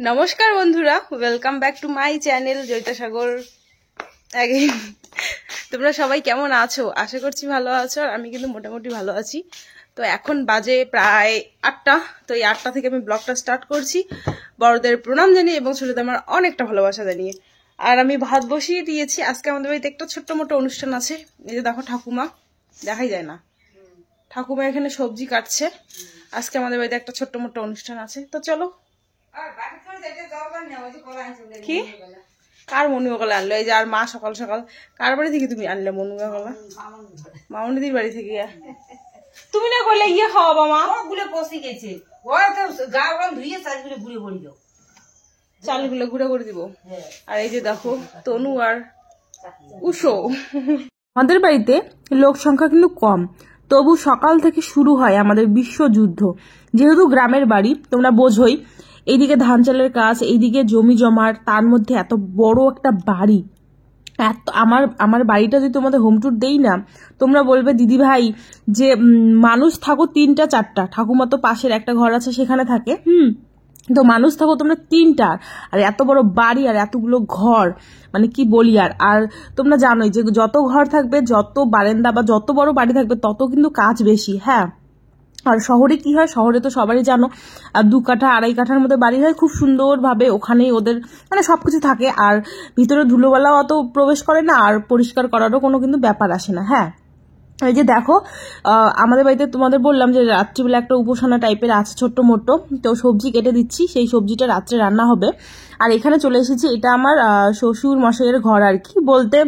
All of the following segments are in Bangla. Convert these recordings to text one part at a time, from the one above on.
নমস্কার বন্ধুরা, welcome back to my channel Joyita Sagar again. তোমরা সবাই কেমন আছো? আশা করছি ভালো আছো। আর আমি কিন্তু মোটামুটি ভালো আছি। তো এখন বাজে প্রায় 8টা। তো এই 8টা থেকে আমি ব্লগটা স্টার্ট করছি, বড়দের প্রণাম জানিয়ে এবং ছোটদের আমার অনেকটা ভালোবাসা জানিয়ে। আর আমি ভাত বসিয়ে দিয়েছি। আজকে আমাদের বাড়িতে একটা ছোট্ট মোটো অনুষ্ঠান আছে। এই যে দেখো, ঠাকুমা দেখাই যায় না, ঠাকুমা এখানে সবজি কাটছে। আজকে আমাদের বাড়িতে একটা ছোট্ট মোটো অনুষ্ঠান আছে। তো চলো। কি কার মনুয়া কলা আনলো? এই যে আর মা সকাল সকাল কার বাড়ি থেকে তুমি আনলে মনুয়া কলা? মামুনিদির বাড়ি থেকে। তুমি না করলে ইয়ে খাওয়াবা মা? বসে গেছে চালগুলো গুঁড়ো করে দিব। আর এই যে দেখো তনু আর উষো। আমাদের বাড়িতে লোক সংখ্যা কিন্তু কম, তবু সকাল থেকে শুরু হয় আমাদের বিশ্বযুদ্ধ। যেহেতু গ্রামের বাড়ি, তোমরা বোঝোই, এইদিকে ধান চালের কাজ, এইদিকে জমি জমার, তার মধ্যে এত বড় একটা বাড়ি। আমার বাড়িটা যদি তোমাদের হোম ট্যুর দেই না, তোমরা বলবে দিদি ভাই যে মানুষ থাকো 3টা 4টা, ঠাকুমা তো পাশের একটা ঘর আছে সেখানে থাকে। তো মানুষ থাকো তোমরা 3টা, আর এত বড় বাড়ি আর এতগুলো ঘর, মানে কি বলি। আর তোমরা জানোই যে যত ঘর থাকবে, যত বারান্দা বা যত বড় বাড়ি থাকবে, তত কিন্তু কাজ বেশি। হ্যাঁ, আর শহরে কি হয়, শহরে তো সবারই জানো 2 কাঠা 2.5 কাঠার মধ্যে বাড়ি হয়, খুব সুন্দরভাবে ওখানেই ওদের মানে সবকিছু থাকে, আর ভিতরে ধুলোবালাও অত প্রবেশ করে না, আর পরিষ্কার করারও কোনো কিন্তু ব্যাপার আসে না। হ্যাঁ, এই যে দেখো, আমাদের বাড়িতে তোমাদের বললাম যে রাত্রিবেলা একটা উপাসনা টাইপের আছে ছোট্ট মোটো, তো সবজি কেটে দিচ্ছি, সেই সবজিটা রাত্রে রান্না হবে। আর এখানে চলে এসেছি, এটা আমার শ্বশুর মশাইয়ের ঘর আর কি বলতে।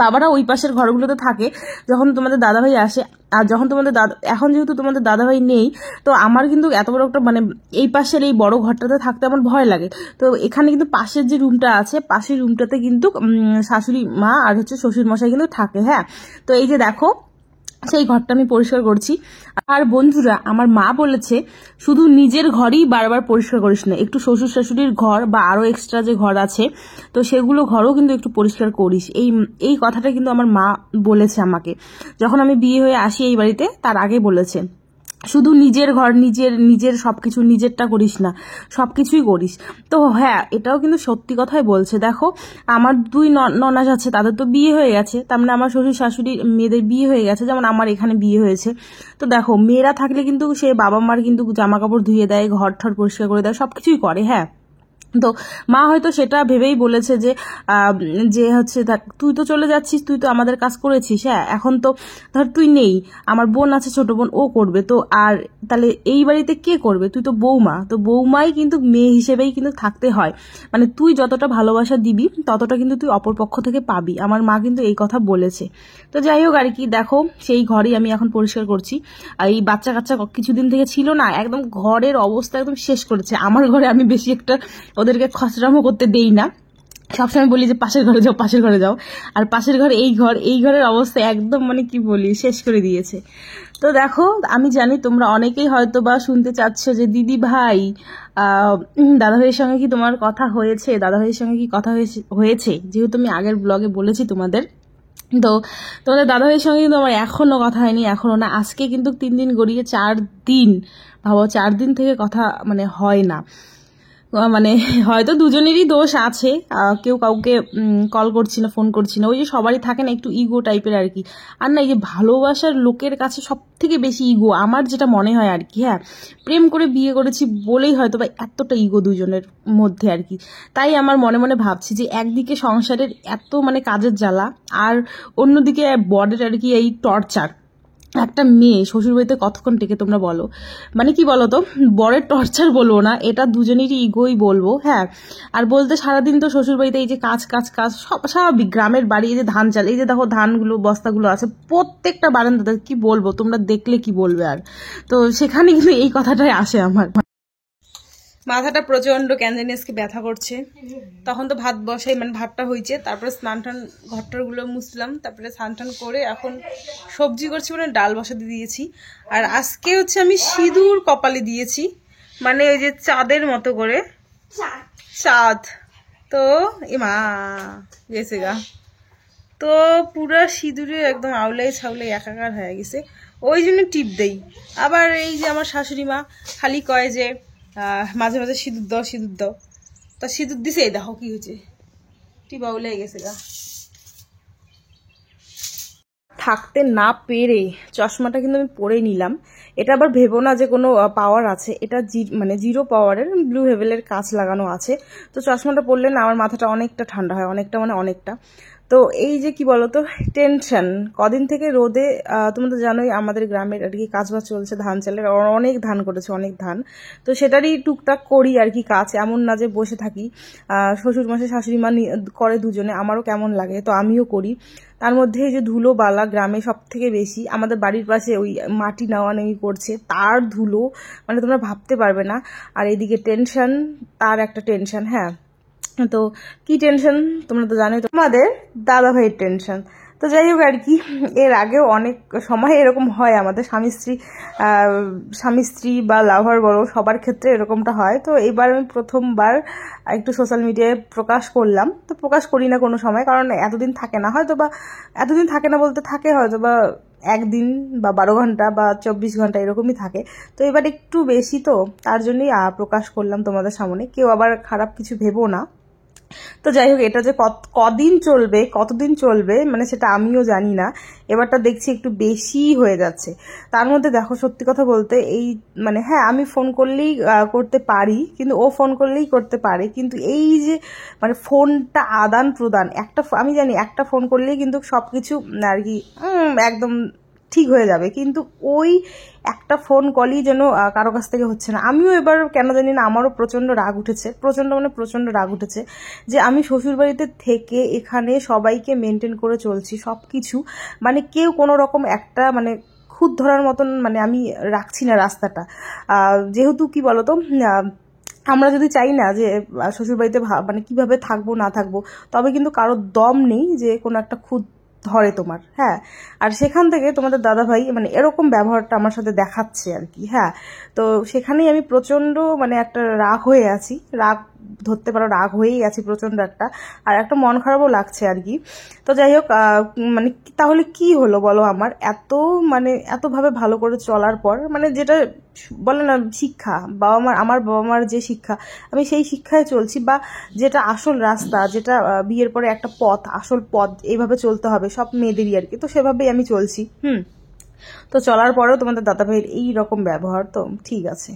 বাবারা ওই পাশের ঘরগুলোতে থাকে যখন তোমাদের দাদাভাই আসে। আর যখন তোমাদের এখন যেহেতু তোমাদের দাদাভাই নেই, তো আমার কিন্তু এত বড় একটা মানে এই পাশের এই বড় ঘরটাতে থাকতে আমার ভয় লাগে। তো এখানে কিন্তু পাশের যে রুমটা আছে, পাশের রুমটাতে কিন্তু শাশুড়ি মা আর হচ্ছে শ্বশুর মশাই কিন্তু থাকে। হ্যাঁ, তো এই যে দেখো, সেই ঘরটা আমি পরিষ্কার করছি। আর বন্ধুরা, আমার মা বলেছে শুধু নিজের ঘরই বারবার পরিষ্কার করিস না, একটু শ্বশুর শাশুড়ির ঘর বা আরো এক্সট্রা যে ঘর আছে, তো সেগুলো ঘরও কিন্তু একটু পরিষ্কার করিস। এই কথাটা কিন্তু আমার মা বলেছে আমাকে, যখন আমি বিয়ে হয়ে আসি এই বাড়িতে, তার আগে বলেছে শুধু নিজের ঘর নিজের সবকিছু নিজেরটা করিস না, সবকিছুই করিস। তো হ্যাঁ, এটাও কিন্তু সত্যি কথাই বলছে। দেখো, আমার 2 ননাস আছে, তাদের তো বিয়ে হয়ে গেছে, তার মানে আমার শ্বশুর শাশুড়ির মেয়েদের বিয়ে হয়ে গেছে, যেমন আমার এখানে বিয়ে হয়েছে। তো দেখো, মেয়েরা থাকলে কিন্তু সে বাবা মার কিন্তু জামা কাপড় ধুয়ে দেয়, ঘর ঠর পরিষ্কার করে দেয়, সবকিছুই করে। হ্যাঁ, তো মা হয়তো সেটা ভেবেই বলেছে যে হচ্ছে তুই তো চলে যাচ্ছিস, তুই তো আমাদের কাজ করেছিস। হ্যাঁ, এখন তো ধর তুই নেই, আমার বোন আছে, ছোট বোন, ও করবে। তো আর তাহলে এই বাড়িতে কে করবে? তুই তো বৌমা, তো বৌমাই কিন্তু মেয়ে হিসেবেই কিন্তু থাকতে হয়। মানে তুই যতটা ভালোবাসা দিবি, ততটা কিন্তু তুই অপরপক্ষ থেকে পাবি। আমার মা কিন্তু এই কথা বলেছে। তো যাই হোক আর কি, দেখো সেই ঘরেই আমি এখন পরিষ্কার করছি। আর এই বাচ্চা কাচ্চা কিছুদিন থেকে ছিল না, একদম ঘরের অবস্থা একদম শেষ করেছে। আমার ঘরে আমি বেশি একটা ওদেরকে খসড়ামো করতে দেই না, সবসময় বলি যে পাশের ঘরে যাও, পাশের ঘরে যাও। আর পাশের ঘরে এই ঘরের অবস্থা একদম মানে কি বলি, শেষ করে দিয়েছে। তো দেখো, আমি জানি তোমরা অনেকেই হয়তো বা শুনতে চাচ্ছ যে দিদি ভাই দাদাভাইয়ের সঙ্গে কি তোমার কথা হয়েছে, দাদাভাইয়ের সঙ্গে কি কথা হয়েছে, যেহেতু আমি আগের ব্লগে বলেছি তোমাদের। তো তোমাদের দাদাভাইয়ের সঙ্গে কিন্তু আমার এখনো কথা হয়নি, এখনো না। আজকে কিন্তু 3 দিন গড়িয়ে 4 দিন, ভাবো 4 দিন থেকে কথা মানে হয় না। মানে হয়তো দুজনেরই দোষ আছে, কেউ কাউকে কল করছি না, ফোন করছি না, ওই যে সবারই থাকে না একটু ইগো টাইপের আর কি। আর না, এই যে ভালোবাসার লোকের কাছে সব থেকে বেশি ইগো আমার যেটা মনে হয় আর কি। হ্যাঁ, প্রেম করে বিয়ে করেছি বলেই হয়তো বা এতটা ইগো দুজনের মধ্যে আর কি। তাই আমার মনে মনে ভাবছি যে একদিকে সংসারের এত মানে কাজের জ্বালা, আর অন্যদিকে বরের আর কি এই টর্চার। একটা মেয়ে শ্বশুরবাড়িতে কতক্ষণ টেকে তোমরা বলো? মানে কি বলো তো, বরের টর্চার বলবো না, এটা দুজনেরই ইগোই বলবো। হ্যাঁ, আর বলতে সারাদিন তো শ্বশুরবাড়িতে এই যে কাজ কাজ কাজ, সব স্বাভাবিক, গ্রামের বাড়ি, এই যে ধান চাল, এই যে দেখো ধানগুলো বস্তাগুলো আছে প্রত্যেকটা বারান্দাতে, কি বলবো, তোমরা দেখলে কি বলবে। আর তো সেখানে কিন্তু এই কথাটাই আসে আমার। মাথাটা প্রচন্ড ক্যান্সারকে ব্যথা করছে। তখন তো ভাত বসাই, মানে ভাতটা হয়েছে, তারপরে স্নান টান ঘরটারগুলো মুছলাম, তারপরে স্নান টান করে এখন সবজি করছি, মানে ডাল বসাতে দিয়েছি। আর আজকে হচ্ছে আমি সিঁদুর কপালে দিয়েছি, মানে ওই যে চাঁদের মতো করে চাঁদ। তো মা গেছে গা, তো পুরো সিঁদুরে একদম আউলাই ছাউলাই একাকার হয়ে গেছে, ওই জন্য টিপ দেই। আবার এই যে আমার শাশুড়ি মা খালি কয় যে মাঝে মাঝে সিঁদুর দাও সিঁদুর দাও, তা সিঁদুর দিছে, এই দেখো কি হয়েছে, টিপা উলে গেছে গা। থাকতে না পেরে চশমাটা কিন্তু আমি পরে নিলাম। এটা আবার ভেবো না যে কোনো পাওয়ার আছে, এটা মানে জিরো পাওয়ারের ব্লু হেভেলের কাঁচ লাগানো আছে। তো চশমাটা পরলে না আমার মাথাটা অনেকটা ঠান্ডা হয়, অনেকটা মানে অনেকটা। তো এই যে কি বলতো টেনশন, কদিন থেকে রোদে, তুমি তো জানোই আমাদের গ্রামের আর কি কাজবাজ চলছে, ধান চালের অনেক ধান করেছে, অনেক ধান। তো সেটারই টুকটাক করি আর কি কাজ, এমন না যে বসে থাকি। শ্বশুর মাসে শাশুড়ি মা করে দুজনে, আমারও কেমন লাগে তো আমিও করি। তার মধ্যে এই যে ধুলো বালা গ্রামে সব থেকে বেশি, আমাদের বাড়ির পাশে ওই মাটি নেওয়া নেওয়ি করছে, তার ধুলো মানে তোমরা ভাবতে পারবে না। আর এইদিকে টেনশন, তার একটা টেনশন। হ্যাঁ, তো কি টেনশন তোমরা তো জানোই, তোমাদের দাদা ভাইয়ের টেনশন। তো যাই হোক আর কি, এর আগেও অনেক সময় এরকম হয় আমাদের স্বামী স্ত্রী বা লাভার বলো, সবার ক্ষেত্রে এরকমটা হয়। তো এবার আমি প্রথমবার একটু সোশ্যাল মিডিয়ায় প্রকাশ করলাম। তো প্রকাশ করি না কোনো সময়, কারণ এতদিন থাকে না, হয়তো বা এতদিন থাকে না বলতে থাকে হয়তো বা একদিন বা 12 ঘন্টা বা 24 ঘন্টা এরকমই থাকে। তো এবার একটু বেশি, তো তার জন্যই প্রকাশ করলাম তোমাদের সামনে। কেউ আবার খারাপ কিছু ভেবো না। তো যাই হোক, এটা যে কতদিন চলবে, কতদিন চলবে মানে সেটা আমিও জানি না। এবারটা দেখছি একটু বেশি হয়ে যাচ্ছে। তার মধ্যে দেখো সত্যি কথা বলতে, এই মানে হ্যাঁ আমি ফোন করলেই করতে পারি, কিন্তু ও ফোন করলেই করতে পারে, কিন্তু এই যে মানে ফোনটা আদান প্রদান, আমি জানি একটা ফোন করলেই কিন্তু সবকিছু আর কি একদম ঠিক হয়ে যাবে, কিন্তু ওই একটা ফোন কলই যেন কারো কাছ থেকে হচ্ছে না। আমিও এবার কেন জানি না আমারও প্রচণ্ড রাগ উঠেছে, প্রচণ্ড রাগ উঠেছে যে আমি শ্বশুরবাড়িতে থেকে এখানে সবাইকে মেনটেন করে চলছি সব কিছু, মানে কেউ কোনো রকম একটা মানে খুদ ধরার মতন মানে আমি রাখছি না রাস্তাটা। যেহেতু কি বলতো, আমরা যদি চাই না যে শ্বশুরবাড়িতে মানে কিভাবে থাকবো না থাকবো, তবে কিন্তু কারোর দম নেই যে কোনো একটা খুদ ধরে তোমার। হ্যাঁ, আর সেখান থেকে তোমাদের দাদাভাই মানে এরকম ব্যবহারটা আমার সাথে দেখাচ্ছে আর কি। হ্যাঁ, তো সেখানেই আমি প্রচণ্ড মানে একটা রাগ হয়ে আছি, রাগ ধরতে পারো, রাগ হয়েই আছি প্রচণ্ড একটা, আর একটা মন খারাপও লাগছে আর কি। তো যাই হোক, মানে তাহলে কি হলো বলো, আমার মানে এতভাবে ভালো করে চলার পর, মানে যেটা বলে না শিক্ষা, আমার বাবা মার যে শিক্ষা, আমি সেই শিক্ষায় চলছি, বা যেটা আসল রাস্তা, যেটা বিয়ের পরে একটা পথ, আসল পথ, এইভাবে চলতে হবে সব মেয়েদেরই আর কি। তো সেভাবেই আমি চলছি। তো চলার পরেও তোমাদের দাদাভাইয়ের এই রকম ব্যবহার, তো ঠিক আছে।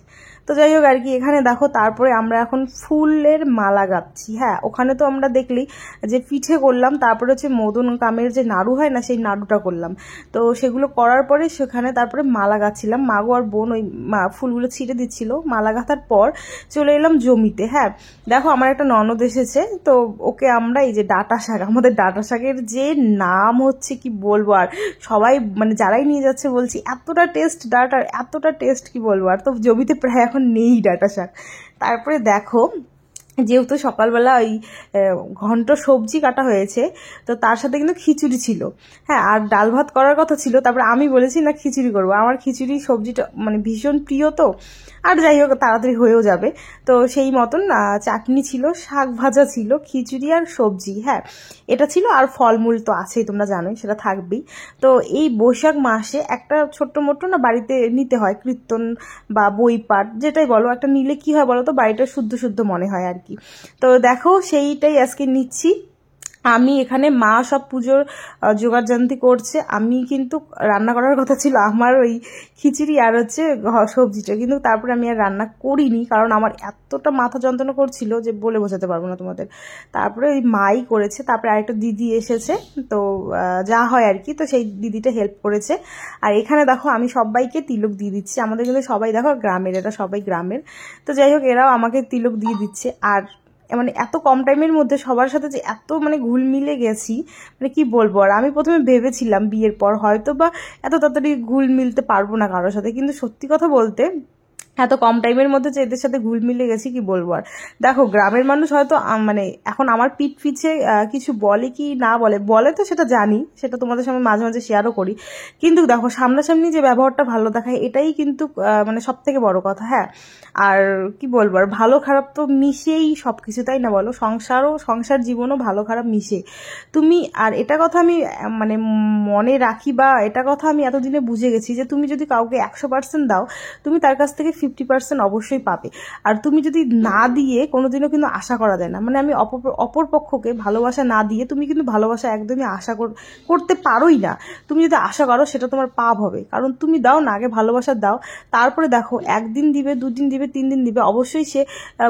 তো যাই হোক আর কি, এখানে দেখো তারপরে আমরা এখন ফুলের মালা গাঁথছি। হ্যাঁ, ওখানে তো আমরা দেখলি যে পিঠে করলাম, তারপরে হচ্ছে মদন কামের যে নাড়ু হয় না, সেই নাড়ুটা করলাম। তো সেগুলো করার পরে সেখানে তারপরে মালা গাঁথছিলাম, মাগো আর বোন ওই ফুলগুলো ছিঁড়ে দিচ্ছিল। মালা গাঁথার পর চলে এলাম জমিতে। হ্যাঁ, দেখো আমার একটা ননদ এসেছে, তো ওকে আমরা এই যে ডাঁটা শাক, আমাদের ডাঁটা শাকের যে নাম হচ্ছে কি বলবো, আর সবাই মানে যারাই নিয়ে যাচ্ছে বলছি এতটা টেস্ট ডাঁটার, এতটা টেস্ট কি বলবো। আর তো জমিতে প্রায় এখন নেই ডাঁটা শাক। তারপরে দেখো, যেহেতু সকালবেলা ওই ঘন্ট সবজি কাটা হয়েছে, তো তার সাথে কিন্তু খিচুড়ি ছিল। হ্যাঁ, আর ডাল ভাত করার কথা ছিল, তারপরে আমি বলেছি না খিচুড়ি করবো, আমার খিচুড়ি সবজিটা মানে ভীষণ প্রিয়। তো আর যাই হোক তাড়াতাড়ি হয়েও যাবে। তো সেই মতন চাটনি ছিল, শাক ভাজা ছিল, খিচুড়ি আর সবজি। হ্যাঁ, এটা ছিল, আর ফলমূল তো আছেই, তোমরা জানোই সেটা থাকবেই। তো এই বৈশাখ মাসে একটা ছোট্ট মোট্ট না বাড়িতে নিতে হয় কীর্তন বা বই পাঠ, যেটাই বলো, একটা নিলে কি হয় বলো তো, বাড়িটা শুদ্ধ শুদ্ধ মনে হয় আর কি। তো দেখো সেইটাই আজকে নিচ্ছি আমি। এখানে মা সব পুজোর জোগাড়জান্তি করছে, আমি কিন্তু রান্না করার কথা ছিল আমার ওই খিচুড়ি আর হচ্ছে সবজিটা, কিন্তু তারপরে আমি আর রান্না করিনি, কারণ আমার এতটা মাথা যন্ত্রণা করছিল যে বলে বোঝাতে পারবো না তোমাদের। তারপরে ওই মাই করেছে, তারপরে আরেকটা দিদি এসেছে, তো যা হয় আর কি, তো সেই দিদিটা হেল্প করেছে। আর এখানে দেখো আমি সবাইকে তিলক দিয়ে দিচ্ছি, আমাদের কিন্তু সবাই দেখো গ্রামের, এটা সবাই গ্রামের। তো যাই হোক, এরাও আমাকে তিলক দিয়ে দিচ্ছে। আর মানে এত কম টাইমের মধ্যে সবার সাথে যে এত মানে ঘুল মিলে গেছি, মানে কি বলবো। আর আমি প্রথমে ভেবেছিলাম বিয়ের পর হয়তো বা এত তাড়াতাড়ি ঘুল মিলতে পারবো না কারোর সাথে, কিন্তু সত্যি কথা বলতে এত কম টাইমের মধ্যে যে এদের সাথে ঘুল মিলে গেছি কি বলবো। আর দেখো গ্রামের মানুষ হয়তো মানে এখন আমার পিঠ পিছে কিছু বলে কি না বলে তো সেটা জানি, সেটা তোমাদের সামনে মাঝে মাঝে শেয়ারও করি, কিন্তু দেখো সামনাসামনি যে ব্যবহারটা ভালো দেখায়, এটাই কিন্তু মানে সব থেকে বড় কথা। হ্যাঁ, আর কি বলবো, আর ভালো খারাপ তো মিশেই সব কিছু, তাই না বলো, সংসার জীবনও ভালো খারাপ মিশে। তুমি আর এটা কথা আমি মানে মনে রাখি, বা এটা কথা আমি এতদিনে বুঝে গেছি যে তুমি যদি কাউকে 100% দাও, তুমি তার কাছ থেকে 50% অবশ্যই পাবে। আর তুমি যদি না দিয়ে কোনোদিনও কিন্তু আশা করা যায় না, মানে আমি অপর পক্ষকে ভালোবাসা না দিয়ে তুমি কিন্তু ভালোবাসা একদমই আশা করতে পারোই না। তুমি যদি আশা করো সেটা তোমার পাপ হবে, কারণ তুমি দাও না, আগে ভালোবাসা দাও, তারপরে দেখো 1 দিন দিবে, 2 দিন দিবে, 3 দিন দিবে, অবশ্যই সে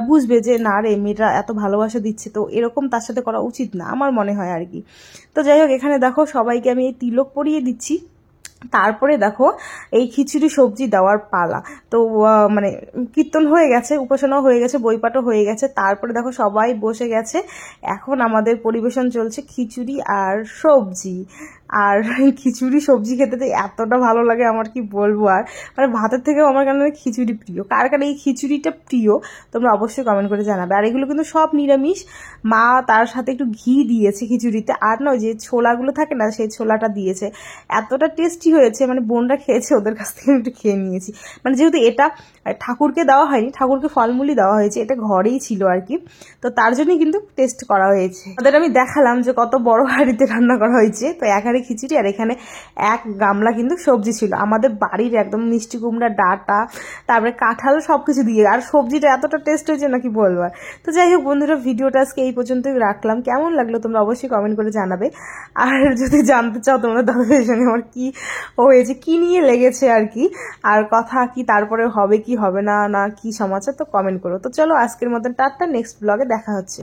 বুঝবে যে না রে মেয়েটা এত ভালোবাসা দিচ্ছে, তো এরকম তার সাথে করা উচিত না, আমার মনে হয় আর কি। তো যাই হোক, এখানে দেখো সবাইকে আমি এই তিলক পরিয়ে দিচ্ছি। তারপরে দেখো এই খিচুড়ি সবজি দেওয়ার পালা। তো মানে কীর্তন হয়ে গেছে, উপাসনাও হয়ে গেছে, বইপাঠও হয়ে গেছে, তারপরে দেখো সবাই বসে গেছে। এখন আমাদের পরিবেশন চলছে খিচুড়ি আর সবজি। আর খিচুড়ি সবজি খেতে তো এতটা ভালো লাগে আমার, কি বলবো। আর মানে ভাতের থেকেও আমার কেন খিচুড়ি প্রিয়। কার কার এই খিচুড়িটা প্রিয় তোমরা অবশ্যই কমেন্ট করে জানাবে। আর এগুলো কিন্তু সব নিরামিষ, মা তার সাথে একটু ঘি দিয়েছে খিচুড়িতে, আর নয় যে ছোলাগুলো থাকে না সেই ছোলাটা দিয়েছে। এতটা টেস্টি হয়েছে, মানে বোনরা খেয়েছে, ওদের কাছ থেকে একটু খেয়ে নিয়েছি। মানে যেহেতু এটা ঠাকুরকে দেওয়া হয়নি, ঠাকুরকে ফলমূলই দেওয়া হয়েছে, এটা ঘরেই ছিল আর কি, তো তার জন্যই কিন্তু টেস্ট করা হয়েছে। ওদের আমি দেখালাম যে কত বড় হাঁড়িতে রান্না করা হয়েছে। তো 1 হাঁড়ি খিচুড়ি আর এখানে 1 গামলা কিন্তু সবজি ছিল, আমাদের বাড়ির একদম মিষ্টি কুমড়া ডাঁটা, তারপরে কাঁঠাল, সবকিছু দিয়ে। আর সবজিটা এতটা টেস্ট হয়েছে না কি বলবো। তো যাই হোক বন্ধুরা, ভিডিওটা আজকে এই পর্যন্তই রাখলাম। কেমন লাগলো তোমরা অবশ্যই কমেন্ট করে জানাবে। আর যদি জানতে চাও তোমরা দাদাদের সঙ্গে আমার কি হয়েছে, কি নিয়ে লেগেছে আর কি, আর কথা কি, তারপরে হবে কি হবে না, না কি সমাচার, তো কমেন্ট করো। তো চলো আজকের মতন টাটা, নেক্সট ব্লগে দেখা হচ্ছে।